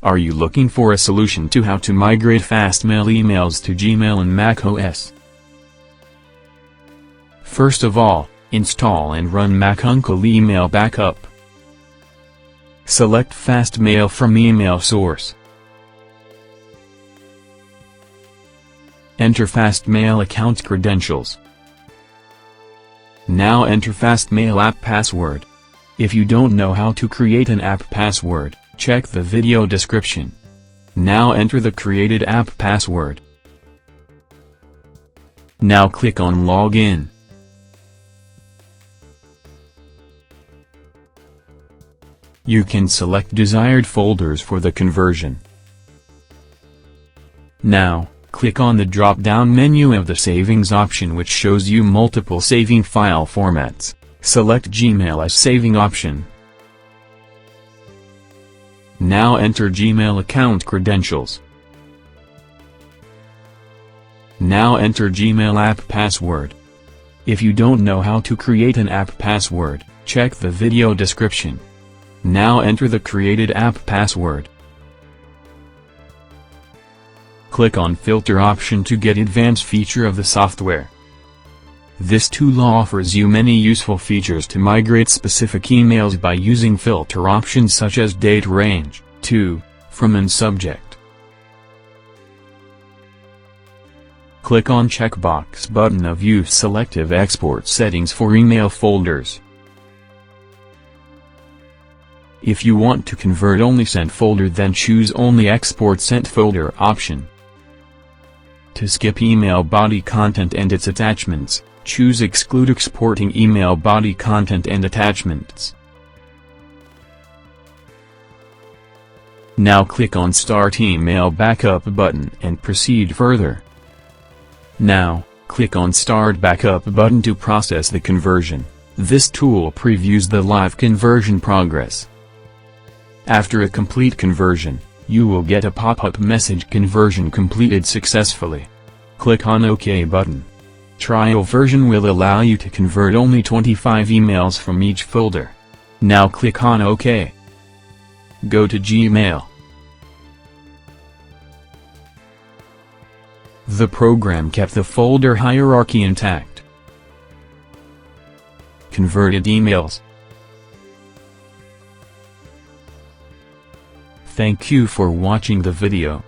Are you looking for a solution to how to migrate Fastmail emails to Gmail and macOS? First of all, install and run Uncle Email Backup. Select Fastmail from email source. Enter Fastmail account credentials. Now enter Fastmail app password. If you don't know how to create an app password, check the video description. Now enter the created app password. Now click on Login. You can select desired folders for the conversion. Now, click on the drop-down menu of the Savings option, which shows you multiple saving file formats. Select Gmail as saving option. Now enter Gmail account credentials. Now enter Gmail app password. If you don't know how to create an app password, check the video description. Now enter the created app password. Click on Filter option to get advanced feature of the software. This tool offers you many useful features to migrate specific emails by using filter options such as date range, to, from and subject. Click on checkbox button of Use Selective Export Settings for email folders. If you want to convert only sent folder, then choose only Export Sent Folder option. To skip email body content and its attachments, choose Exclude Exporting Email Body Content and Attachments. Now click on Start Email Backup button and proceed further. Now, click on Start Backup button to process the conversion. This tool previews the live conversion progress. After a complete conversion, you will get a pop-up message "Conversion completed successfully." Click on OK button. Trial version will allow you to convert only 25 emails from each folder. Now click on OK. Go to Gmail. The program kept the folder hierarchy intact. Converted emails. Thank you for watching the video.